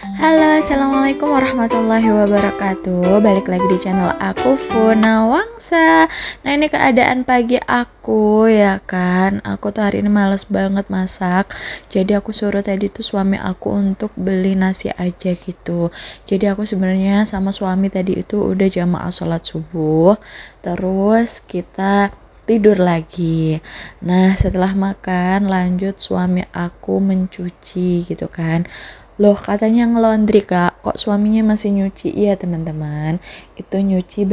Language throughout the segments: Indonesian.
Halo, assalamualaikum warahmatullahi wabarakatuh. Balik lagi di channel aku, Funa Wangsa. Nah, ini keadaan pagi aku ya kan. Aku tuh hari ini males banget masak. Jadi aku suruh tadi tuh suami aku untuk beli nasi aja gitu. Jadi aku sebenarnya sama suami tadi itu udah jamaah sholat subuh. Terus kita tidur lagi. Nah, setelah makan lanjut suami aku mencuci gitu kan. Loh, katanya ngelondri kak, kok suaminya masih nyuci? Iya teman-teman, itu nyuci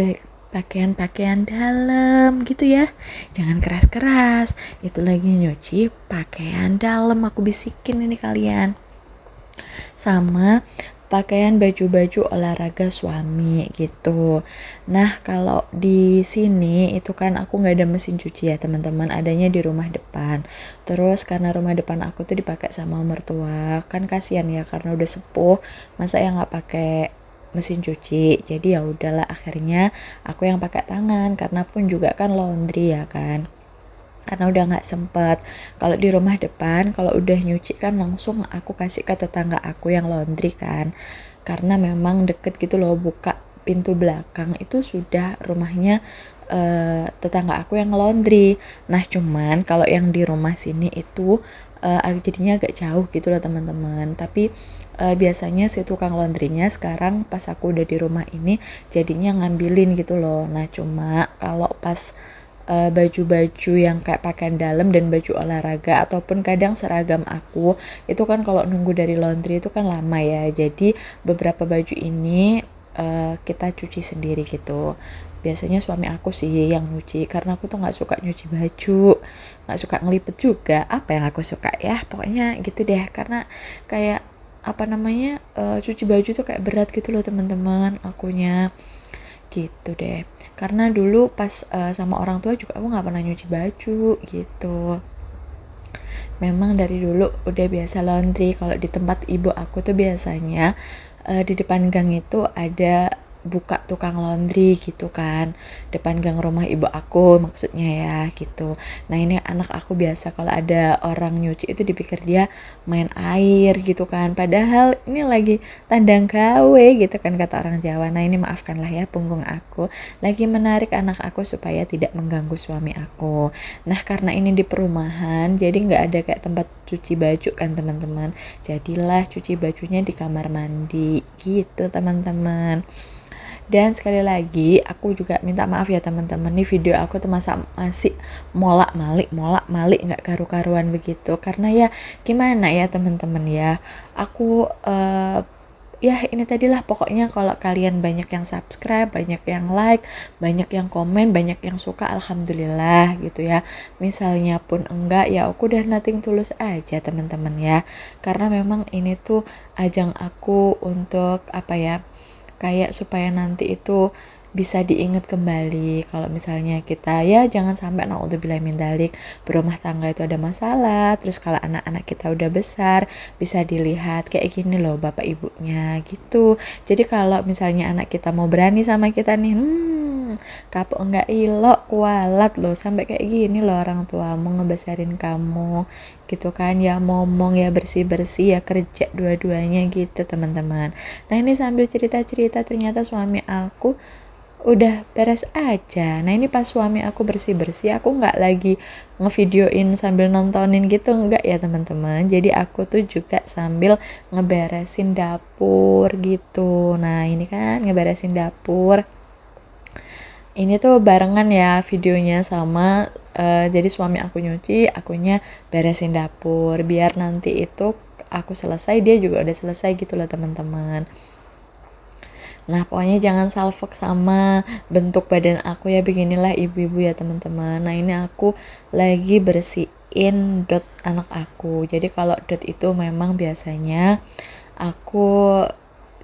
pakaian-pakaian dalam gitu ya. Jangan keras-keras, itu lagi nyuci pakaian dalam, aku bisikin ini kalian. Sama pakaian baju-baju olahraga suami gitu. Nah, kalau di sini itu kan aku nggak ada mesin cuci ya teman-teman, adanya di rumah depan. Terus karena rumah depan aku tuh dipakai sama mertua, kan kasihan ya karena udah sepuh, masa ya nggak pakai mesin cuci. Jadi ya udahlah akhirnya aku yang pakai tangan karena pun juga kan laundry ya kan, karena udah nggak sempet. Kalau di rumah depan kalau udah nyuci kan langsung aku kasih ke tetangga aku yang laundry kan, karena memang deket gitu loh, buka pintu belakang itu sudah rumahnya tetangga aku yang laundry. Nah cuman kalau yang di rumah sini itu jadinya agak jauh gitu loh teman-teman, tapi biasanya si tukang laundrynya sekarang pas aku udah di rumah ini jadinya ngambilin gitu loh. Nah cuma kalau pas baju-baju yang kayak pakaian dalam dan baju olahraga ataupun kadang seragam aku itu kan kalau nunggu dari laundry itu kan lama ya, jadi beberapa baju ini kita cuci sendiri gitu. Biasanya suami aku sih yang nyuci karena aku tuh nggak suka nyuci baju, nggak suka ngelipet juga. Apa yang aku suka ya pokoknya gitu deh, karena kayak apa namanya, cuci baju tuh kayak berat gitu loh teman-teman akunya gitu deh. Karena dulu pas sama orang tua juga aku nggak pernah nyuci baju gitu. Memang dari dulu udah biasa laundry. Kalau di tempat ibu aku tuh biasanya di depan gang itu ada buka tukang laundry gitu kan, depan gang rumah ibu aku maksudnya ya gitu. Nah ini anak aku biasa kalau ada orang nyuci itu dipikir dia main air gitu kan, padahal ini lagi tandang gawe gitu kan kata orang Jawa. Nah ini maafkanlah ya punggung aku lagi menarik anak aku supaya tidak mengganggu suami aku. Nah karena ini di perumahan jadi nggak ada kayak tempat cuci baju kan teman-teman, jadilah cuci bajunya di kamar mandi gitu teman-teman. Dan sekali lagi aku juga minta maaf ya teman-teman, nih video aku tuh masih molak-malik nggak karu-karuan begitu karena ya gimana ya teman-teman ya, aku ya ini tadilah pokoknya kalau kalian banyak yang subscribe, banyak yang like, banyak yang komen, banyak yang suka, alhamdulillah gitu ya. Misalnya pun enggak ya aku udah nothing tulus aja teman-teman ya, karena memang ini tuh ajang aku untuk apa ya, kayak supaya nanti itu bisa diingat kembali kalau misalnya kita ya jangan sampai naudzubillah min dzalik berumah tangga itu ada masalah, terus kalau anak-anak kita udah besar bisa dilihat kayak gini loh bapak ibunya gitu. Jadi kalau misalnya anak kita mau berani sama kita nih, kapok enggak ilok kualat loh sampai kayak gini loh orang tuamu ngebesarin kamu gitu kan ya, ngomong ya bersih-bersih ya kerja dua-duanya gitu teman-teman. Nah ini sambil cerita-cerita ternyata suami aku udah beres aja. Nah ini pas suami aku bersih-bersih, aku nggak lagi ngevideoin sambil nontonin gitu, nggak ya teman-teman. Jadi aku tuh juga sambil ngeberesin dapur gitu. Nah ini kan ngeberesin dapur. Ini tuh barengan ya videonya sama jadi suami aku nyuci, akunya beresin dapur. Biar nanti itu aku selesai, dia juga udah selesai gitu loh teman-teman. Nah pokoknya jangan salfok sama bentuk badan aku ya, beginilah ibu-ibu ya teman-teman. Nah ini aku lagi bersihin dot anak aku. Jadi kalau dot itu memang biasanya aku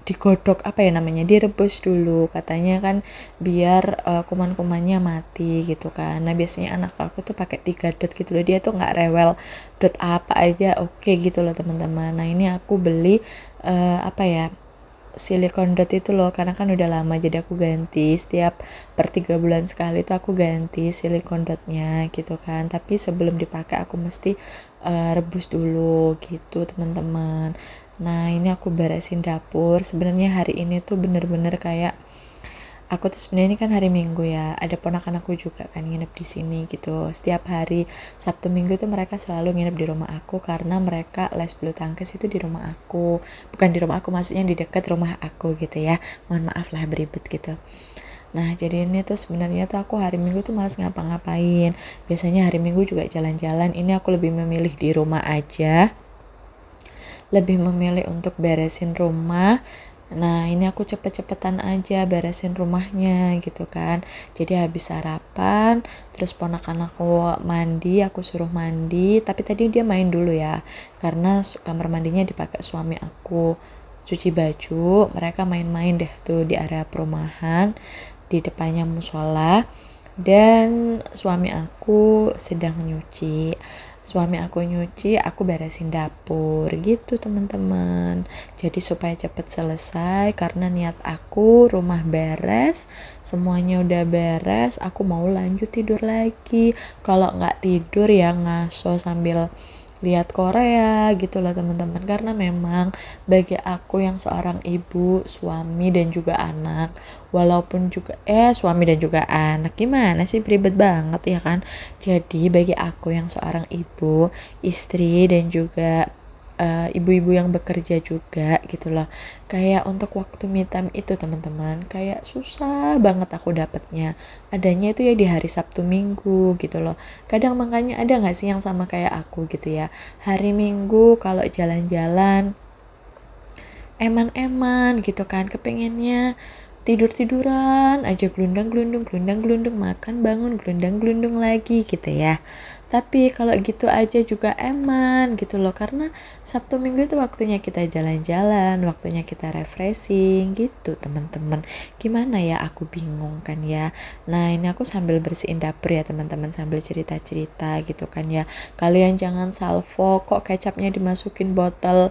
digodok apa ya namanya, direbus dulu katanya kan biar kuman-kumannya mati gitu kan. Nah biasanya anak aku tuh pakai 3 dot gitu loh, dia tuh nggak rewel dot apa aja oke gitu loh teman-teman. Nah ini aku beli apa ya, silikon dot itu loh, karena kan udah lama jadi aku ganti setiap per 3 bulan sekali itu aku ganti silikon dotnya gitu kan, tapi sebelum dipakai aku mesti rebus dulu gitu teman-teman. Nah ini aku beresin dapur. Sebenarnya hari ini tuh bener-bener kayak aku tuh sebenarnya ini kan hari Minggu ya, ada ponakan aku juga kan nginep di sini gitu. Setiap hari Sabtu Minggu tuh mereka selalu nginep di rumah aku karena mereka les bulu tangkis itu di rumah aku. Bukan di rumah aku, maksudnya di dekat rumah aku gitu ya. Mohon maaf lah beribut gitu. Nah jadi ini tuh sebenarnya tuh aku hari Minggu tuh malas ngapa-ngapain. Biasanya hari Minggu juga jalan-jalan. Ini aku lebih memilih di rumah aja, lebih memilih untuk beresin rumah. Nah ini aku cepet-cepetan aja beresin rumahnya gitu kan. Jadi habis sarapan, terus ponakan aku mandi, aku suruh mandi. Tapi tadi dia main dulu ya, karena kamar mandinya dipakai suami aku. Cuci baju, mereka main-main deh tuh di area perumahan, di depannya musola. Dan suami aku sedang nyuci. Suami aku nyuci, aku beresin dapur gitu teman-teman. Jadi supaya cepet selesai, karena niat aku rumah beres, semuanya udah beres, aku mau lanjut tidur lagi. Kalau nggak tidur ya ngaso sambil lihat Korea gitu lah teman-teman, karena memang bagi aku yang seorang ibu, suami dan juga anak, walaupun juga suami dan juga anak, gimana sih, beribet banget ya kan. Jadi bagi aku yang seorang ibu, istri dan juga ibu-ibu yang bekerja juga gitu loh, kayak untuk waktu me time itu teman-teman kayak susah banget aku dapetnya. Adanya itu ya di hari Sabtu Minggu gitu loh. Kadang makanya ada nggak sih yang sama kayak aku gitu ya, hari Minggu kalau jalan-jalan eman-eman gitu kan, kepengennya tidur-tiduran aja, gelundang-gelundung, makan bangun, gelundang-gelundung lagi gitu ya. Tapi kalau gitu aja juga eman gitu loh, karena Sabtu Minggu itu waktunya kita jalan-jalan, waktunya kita refreshing gitu teman-teman. Gimana ya, aku bingung kan ya. Nah ini aku sambil bersihin dapur ya teman-teman, sambil cerita-cerita gitu kan ya. Kalian jangan salvo kok kecapnya dimasukin botol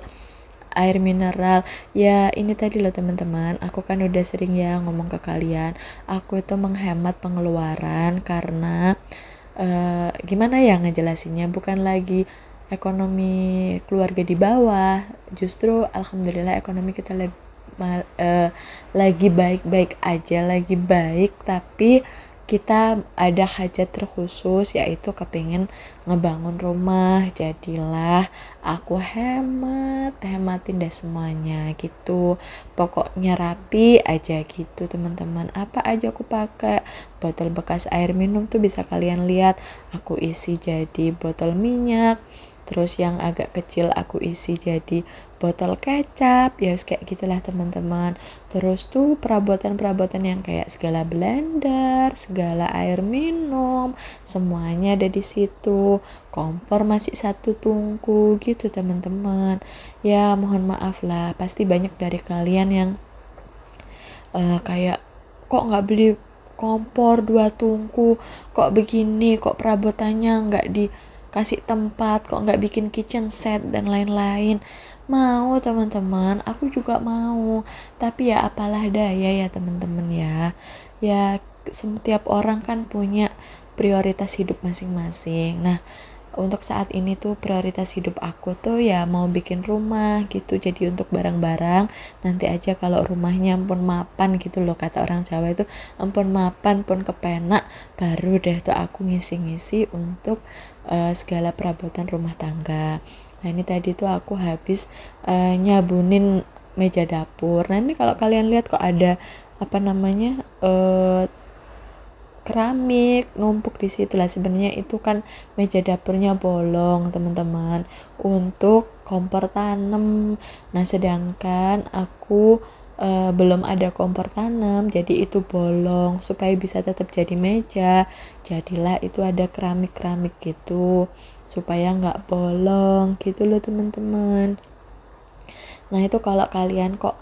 air mineral. Ya ini tadi loh teman-teman, aku kan udah sering ya ngomong ke kalian, aku itu menghemat pengeluaran karena gimana ya ngejelasinnya, bukan lagi ekonomi keluarga di bawah, justru alhamdulillah ekonomi kita lagi baik-baik aja, lagi baik, tapi kita ada hajat terkhusus yaitu kepingin ngebangun rumah. Jadilah aku hematin deh semuanya gitu, pokoknya rapi aja gitu teman-teman. Apa aja aku pakai, botol bekas air minum tuh bisa kalian lihat aku isi jadi botol minyak, terus yang agak kecil aku isi jadi botol kecap, ya kayak gitulah teman-teman. Terus tuh perabotan-perabotan yang kayak segala blender, segala air minum, semuanya ada di situ. Kompor masih satu tungku gitu teman-teman. Ya mohon maaf lah, pasti banyak dari kalian yang kayak kok nggak beli kompor 2 tungku, kok begini, kok perabotannya nggak dikasih tempat, kok nggak bikin kitchen set dan lain-lain. Mau teman-teman, aku juga mau, tapi ya apalah daya ya teman-teman ya. Ya setiap orang kan punya prioritas hidup masing-masing. Nah untuk saat ini tuh prioritas hidup aku tuh ya mau bikin rumah gitu, jadi untuk barang-barang nanti aja kalau rumahnya ampun mapan gitu loh, kata orang Jawa itu ampun mapan pun kepenak, baru deh tuh aku ngisi-ngisi untuk segala perabotan rumah tangga. Nah ini tadi tuh aku habis nyabunin meja dapur. Nah ini kalau kalian lihat kok ada apa namanya keramik numpuk di situ lah, sebenarnya itu kan meja dapurnya bolong teman-teman untuk kompor tanam. Nah sedangkan aku belum ada kompor tanam, jadi itu bolong, supaya bisa tetap jadi meja, jadilah itu ada keramik-keramik gitu supaya nggak bolong gitu loh teman-teman. Nah itu kalau kalian kok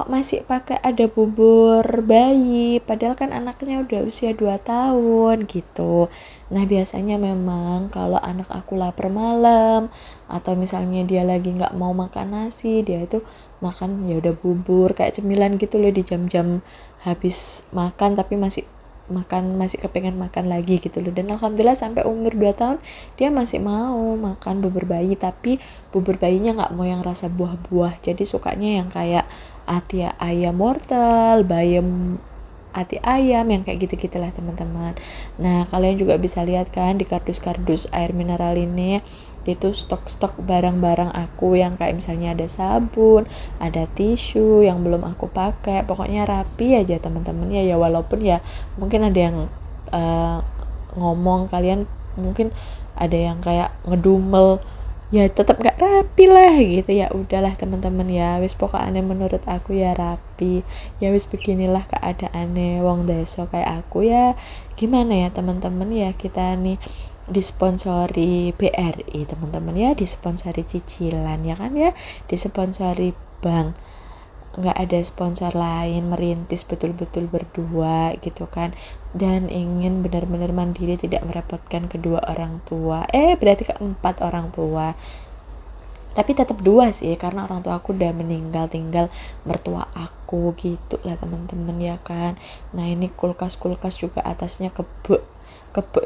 masih pakai ada bubur bayi, padahal kan anaknya udah usia 2 tahun gitu. Nah biasanya memang kalau anak aku lapar malam, atau misalnya dia lagi nggak mau makan nasi, dia itu makan ya udah bubur kayak cemilan gitu loh di jam-jam habis makan tapi masih masih kepengen makan lagi gitu loh. Dan alhamdulillah sampai umur 2 tahun dia masih mau makan bubur bayi, tapi bubur bayinya nggak mau yang rasa buah-buah, jadi sukanya yang kayak ati ayam wortel, bayam ati ayam, yang kayak gitu-gitulah teman-teman. Nah kalian juga bisa lihat kan di kardus-kardus air mineral ini itu stok-stok barang-barang aku yang kayak misalnya ada sabun, ada tisu yang belum aku pakai, pokoknya rapi aja teman-teman ya. Ya walaupun ya mungkin ada yang ngomong, kalian mungkin ada yang kayak ngedumel, ya tetap gak rapi lah gitu. Ya udahlah teman-teman ya, wis pokoknya menurut aku ya rapi. Ya wis beginilah keadaannya wong deso kayak aku ya. Gimana ya teman-teman ya, kita nih disponsori BRI teman-teman ya, disponsori cicilan ya kan ya, disponsori bank, nggak ada sponsor lain, merintis betul-betul berdua gitu kan, dan ingin benar-benar mandiri, tidak merepotkan kedua orang tua, berarti keempat orang tua, tapi tetap dua sih karena orang tua aku udah meninggal, tinggal mertua aku gitu lah teman-teman ya kan. Nah ini kulkas juga atasnya kebo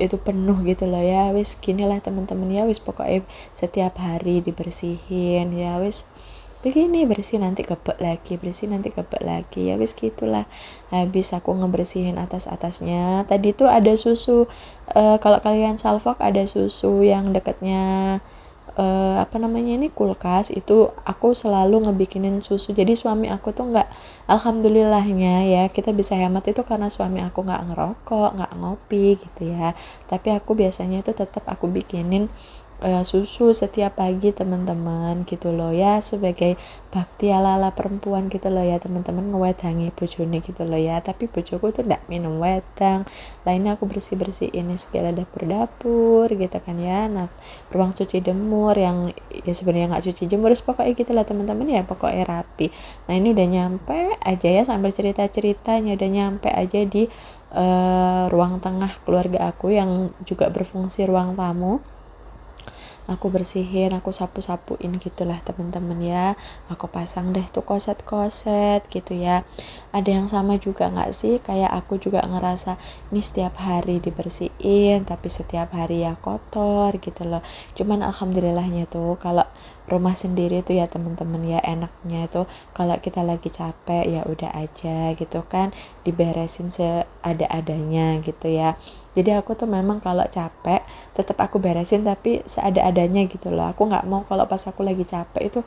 itu penuh gitu loh ya. Wis gini lah teman-teman ya, wis pokoknya setiap hari dibersihin ya, wis begini, bersih nanti kebek lagi, bersih nanti kebek lagi, ya wis gitulah. Habis aku ngebersihin atasnya, tadi tuh ada susu, kalau kalian salvok ada susu yang deketnya ini kulkas, itu aku selalu ngebikinin susu. Jadi suami aku tuh nggak, alhamdulillahnya ya kita bisa hemat itu karena suami aku nggak ngerokok, nggak ngopi gitu ya. Tapi aku biasanya itu tetap aku bikinin susu setiap pagi teman-teman gitu loh ya, sebagai bakti ala-ala perempuan gitu loh ya teman-teman, ngewedangi bojone gitu loh ya. Tapi bojoku tuh ndak minum wedang. Lainnya aku bersih-bersih ini segala dapur gitu kan ya. Nah ruang cuci jemur yang ya sebenarnya nggak cuci jemur, pokoknya gitu lah teman-teman ya, pokoknya rapi. Nah ini udah nyampe aja ya, sambil cerita-ceritanya udah nyampe aja di ruang tengah keluarga aku yang juga berfungsi ruang tamu. Aku bersihin, aku sapu-sapuin gitulah teman-teman ya. Aku pasang deh tuh koset-koset gitu ya. Ada yang sama juga nggak sih, kayak aku juga ngerasa ini setiap hari dibersihin tapi setiap hari ya kotor gitu loh. Cuman alhamdulillahnya tuh kalau rumah sendiri tuh ya teman-teman ya, enaknya tuh kalau kita lagi capek ya udah aja gitu kan, diberesin seada-adanya gitu ya. Jadi aku tuh memang kalau capek tetap aku beresin tapi seada-adanya gitu loh. Aku nggak mau kalau pas aku lagi capek itu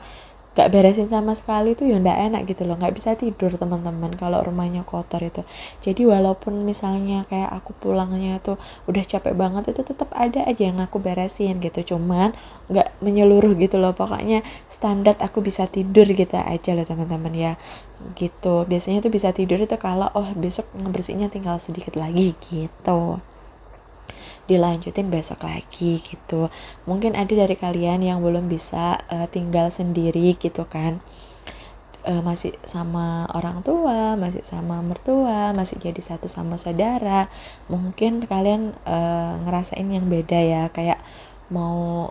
nggak beresin sama sekali, tuh ya nggak enak gitu loh, nggak bisa tidur teman-teman kalau rumahnya kotor itu. Jadi walaupun misalnya kayak aku pulangnya tuh udah capek banget, itu tetap ada aja yang aku beresin gitu, cuman nggak menyeluruh gitu loh. Pokoknya standar aku bisa tidur gitu aja loh teman-teman ya, gitu. Biasanya tuh bisa tidur itu kalau besok ngebersihnya tinggal sedikit lagi gitu, dilanjutin besok lagi gitu. Mungkin ada dari kalian yang belum bisa tinggal sendiri gitu kan, masih sama orang tua, masih sama mertua, masih jadi satu sama saudara. Mungkin kalian ngerasain yang beda ya, kayak mau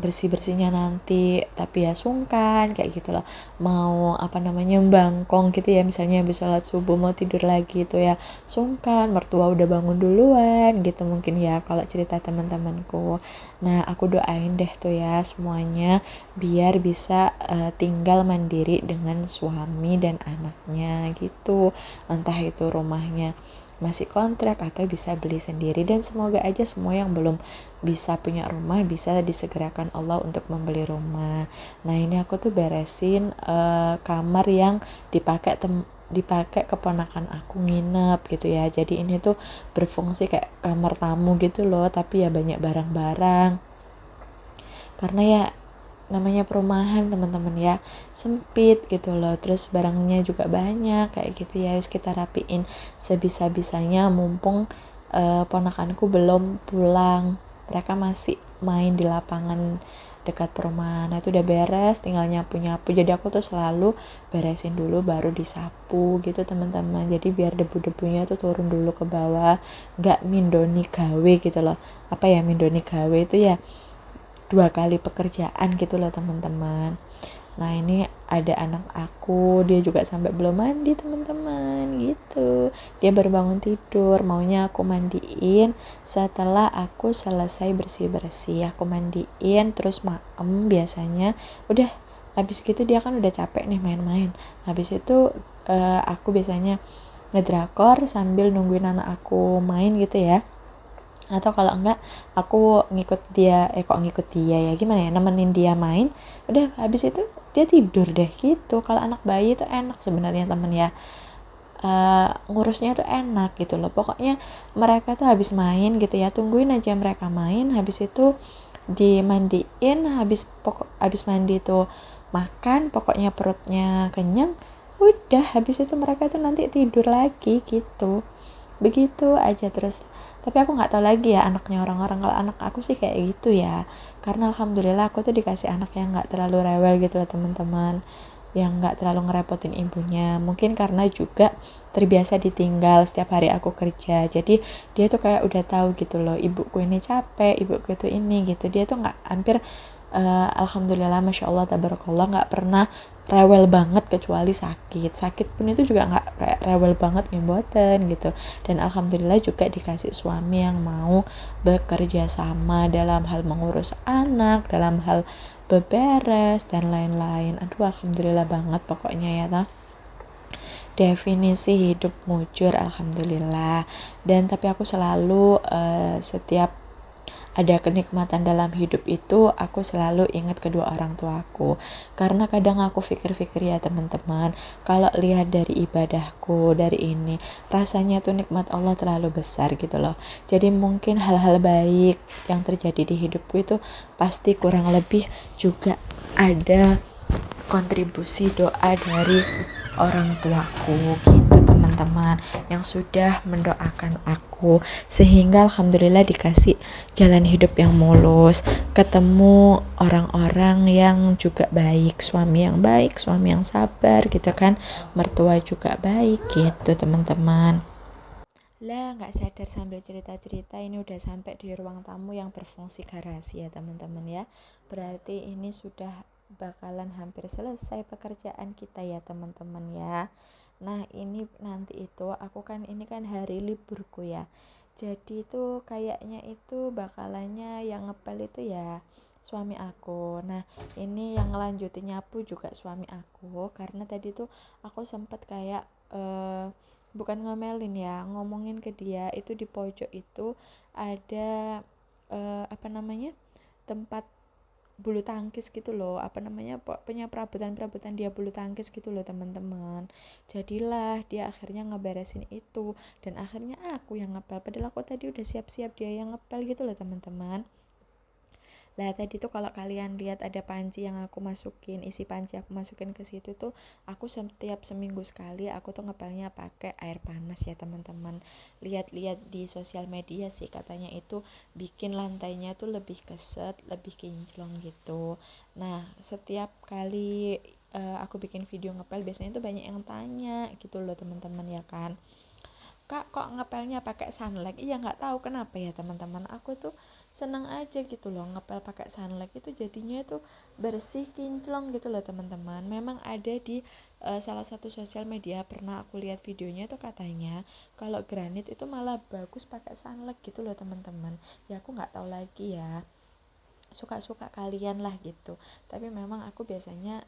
bersih-bersihnya nanti tapi ya sungkan kayak gitu loh, mau bangkong gitu ya, misalnya habis sholat subuh mau tidur lagi itu ya sungkan, mertua udah bangun duluan gitu mungkin ya kalau cerita teman-temanku. Nah aku doain deh tuh ya semuanya biar bisa tinggal mandiri dengan suami dan anaknya gitu, entah itu rumahnya masih kontrak atau bisa beli sendiri. Dan semoga aja semua yang belum bisa punya rumah bisa disegerakan Allah untuk membeli rumah. Nah ini aku tuh beresin kamar yang dipakai keponakan aku nginep gitu ya. Jadi ini tuh berfungsi kayak kamar tamu gitu loh, tapi ya banyak barang-barang karena ya namanya perumahan teman-teman ya, sempit gitu loh, terus barangnya juga banyak kayak gitu ya. Harus kita rapiin sebisa-bisanya mumpung ponakanku belum pulang, mereka masih main di lapangan dekat perumahan. Nah itu udah beres, tinggal nyapu-nyapu. Jadi aku tuh selalu beresin dulu baru disapu gitu teman-teman, jadi biar debu-debunya tuh turun dulu ke bawah, nggak mindoni gawe gitu loh. Apa ya mindoni gawe itu ya 2 kali pekerjaan gitu loh teman-teman. Nah ini ada anak aku, dia juga sampai belum mandi teman-teman gitu. Dia baru bangun tidur, maunya aku mandiin setelah aku selesai bersih-bersih. Aku mandiin terus maem biasanya. Udah habis gitu dia kan udah capek nih main-main. Habis itu aku biasanya ngedrakor sambil nungguin anak aku main gitu ya. Atau kalau enggak aku ngikut dia ngikut dia ya gimana ya, nemenin dia main. Udah habis itu dia tidur deh gitu. Kalau anak bayi itu enak sebenarnya temen ya, ngurusnya tuh enak gitu loh. Pokoknya mereka tuh habis main gitu ya, tungguin aja mereka main, habis itu dimandiin, habis mandi tuh makan, pokoknya perutnya kenyang, udah habis itu mereka tuh nanti tidur lagi gitu, begitu aja terus. Tapi aku nggak tahu lagi ya anaknya orang-orang. Kalau anak aku sih kayak gitu ya, karena alhamdulillah aku tuh dikasih anak yang nggak terlalu rewel gitu loh teman-teman, yang nggak terlalu ngerepotin ibunya. Mungkin karena juga terbiasa ditinggal setiap hari aku kerja, jadi dia tuh kayak udah tahu gitu loh, ibuku ini capek, ibuku itu ini gitu. Dia tuh nggak hampir alhamdulillah masya Allah tabarakallah nggak pernah rewel banget kecuali sakit pun itu juga nggak kayak rewel banget ngeboten gitu. Dan alhamdulillah juga dikasih suami yang mau bekerja sama dalam hal mengurus anak, dalam hal beberes dan lain-lain. Aduh alhamdulillah banget pokoknya ya toh. Definisi hidup mujur alhamdulillah. Dan tapi aku selalu setiap ada kenikmatan dalam hidup itu aku selalu ingat kedua orang tuaku. Karena kadang aku pikir-pikir ya teman-teman, kalau lihat dari ibadahku, dari ini, rasanya tuh nikmat Allah terlalu besar gitu loh. Jadi mungkin hal-hal baik yang terjadi di hidupku itu pasti kurang lebih juga ada kontribusi doa dari orang tuaku gitu teman-teman, yang sudah mendoakan aku sehingga alhamdulillah dikasih jalan hidup yang mulus, ketemu orang-orang yang juga baik, suami yang sabar gitu kan, mertua juga baik gitu teman-teman. Lah nggak sadar sambil cerita-cerita ini udah sampai di ruang tamu yang berfungsi garasi ya teman-teman ya. Berarti ini sudah bakalan hampir selesai pekerjaan kita ya teman-teman ya. Nah ini nanti itu aku kan ini kan hari liburku ya. Jadi itu kayaknya itu bakalannya yang ngepel itu ya suami aku. Nah ini yang ngelanjutin nyapu juga suami aku, karena tadi tuh aku sempet kayak bukan ngomelin ya, ngomongin ke dia itu di pojok itu ada apa namanya, tempat bulu tangkis gitu loh, apa namanya, punya perabotan dia bulu tangkis gitu loh teman-teman. Jadilah dia akhirnya ngeberesin itu dan akhirnya aku yang ngepel, padahal aku tadi udah siap-siap dia yang ngepel gitu loh teman-teman. Lah tadi tuh kalau kalian lihat ada panci yang aku masukin, isi panci aku masukin ke situ tuh, aku setiap seminggu sekali aku tuh ngepelnya pakai air panas ya teman-teman. Lihat-lihat di sosial media sih katanya itu bikin lantainya tuh lebih keset, lebih kinclong gitu. Nah setiap kali aku bikin video ngepel biasanya tuh banyak yang tanya gitu loh teman-teman ya kan. Kak kok ngepelnya pakai sunlight? Iya nggak tahu kenapa ya teman-teman, aku tuh seneng aja gitu loh ngepel pakai sunlight, itu jadinya tuh bersih kinclong gitu loh teman-teman. Memang ada di salah satu sosial media pernah aku lihat videonya tuh katanya kalau granit itu malah bagus pakai sunlight gitu loh teman-teman. Ya aku nggak tahu lagi ya, suka-suka kalian lah gitu. Tapi memang aku biasanya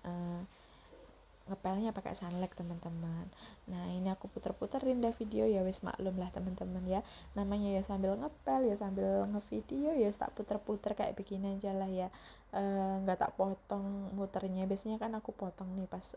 ngepelnya pakai sunlight teman-teman. Nah ini aku puter-puterin dah video ya, wis maklum lah teman-teman ya, namanya ya sambil ngepel ya sambil ngevideo ya, tak puter-puter kayak begini aja lah ya. Nggak tak potong muternya, biasanya kan aku potong nih pas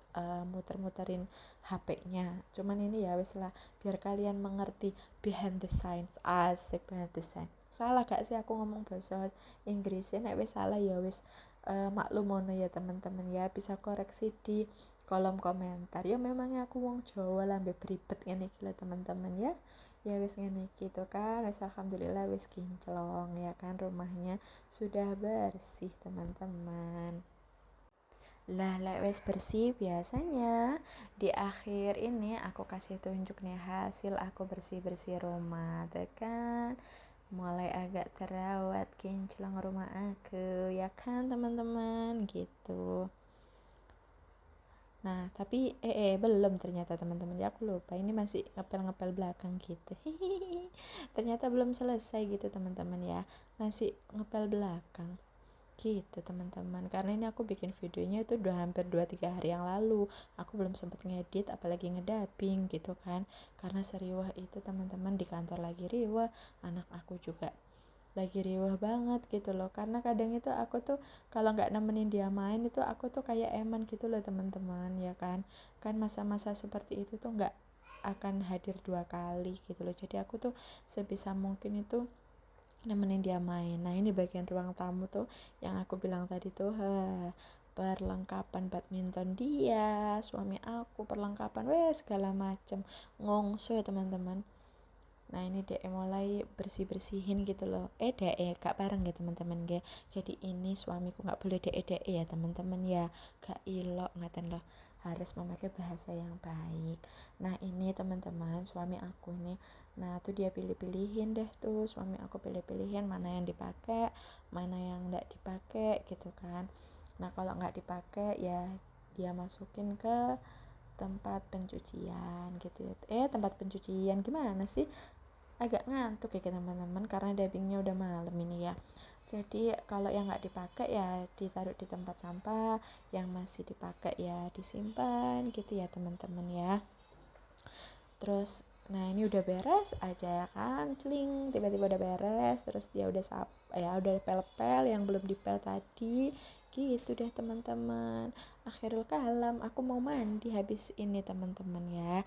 muter-muterin HP-nya, cuman ini ya wis lah biar kalian mengerti behind the scenes. Asik, behind the scenes, salah gak sih aku ngomong bahasa Inggrisnya? Nek wis salah ya wis maklum mono ya teman-teman ya, bisa koreksi di kolom komentar. Ya memangnya aku wong Jawa lambe beribet ngene iki teman-teman ya. Ya wis ngene iki to kan, wis alhamdulillah wis kinclong ya kan, rumahnya sudah bersih teman-teman. Lah lek wis bersih biasanya di akhir ini aku kasih tunjuk nih hasil aku bersih-bersih rumah tuh kan. Mulai agak terawat kinclong rumah aku ya kan teman-teman gitu. Nah, tapi belum ternyata teman-teman. Ya aku lupa, ini masih ngepel-ngepel belakang gitu. Ternyata belum selesai gitu teman-teman ya. Masih ngepel belakang. Gitu teman-teman, karena ini aku bikin videonya itu udah hampir 2-3 hari yang lalu. Aku belum sempat ngedit apalagi ngedubbing gitu kan, karena seriwah itu teman-teman. Di kantor lagi riwah, anak aku juga lagi riwah banget gitu loh. Karena kadang itu aku tuh kalau nggak nemenin dia main itu aku tuh kayak eman gitu loh teman-teman, ya kan. Kan masa-masa seperti itu tuh nggak akan hadir 2 kali gitu loh. Jadi aku tuh sebisa mungkin itu nemenin dia main. Nah ini bagian ruang tamu tuh yang aku bilang tadi tuh, perlengkapan badminton dia, suami aku perlengkapan segala macem, ngongso ya teman-teman. Nah ini dek mulai bersih-bersihin gitu loh. Dek gak bareng ya teman-teman ya. Jadi ini suamiku nggak boleh dek ya teman-teman ya. Gak ilok ngaten loh. Harus memakai bahasa yang baik. Nah ini teman-teman suami aku nih. Nah tuh dia pilih-pilihin deh tuh. Suami aku pilih-pilihin mana yang dipakai, mana yang nggak dipakai gitu kan. Nah kalau nggak dipakai ya dia masukin ke tempat pencucian gitu ya. Tempat pencucian gimana sih, agak ngantuk ya teman-teman karena dubbingnya udah malam ini ya. Jadi kalau yang nggak dipakai ya ditaruh di tempat sampah, yang masih dipakai ya disimpan gitu ya teman-teman ya. Terus nah ini udah beres aja ya kan, celing tiba-tiba udah beres. Terus dia udah udah pel-pel yang belum dipel tadi gitu deh teman-teman. Akhirul kalam aku mau mandi habis ini teman-teman ya.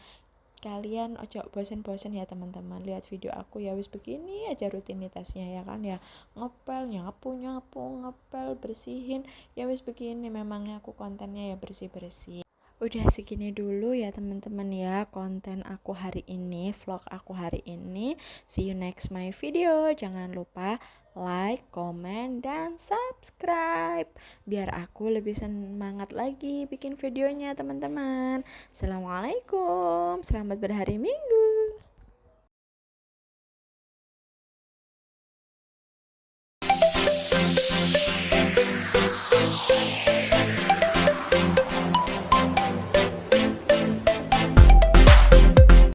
Kalian ojo bosen-bosen ya teman-teman lihat video aku ya, wis begini aja rutinitasnya ya kan ya. Ngepel, nyapu, ngepel, bersihin ya wis begini. Memangnya aku kontennya ya bersih-bersih. Udah segini dulu ya teman-teman ya konten aku hari ini, vlog aku hari ini. See you next my video. Jangan lupa like, comment, dan subscribe biar aku lebih semangat lagi bikin videonya teman-teman. Assalamualaikum, selamat berhari Minggu.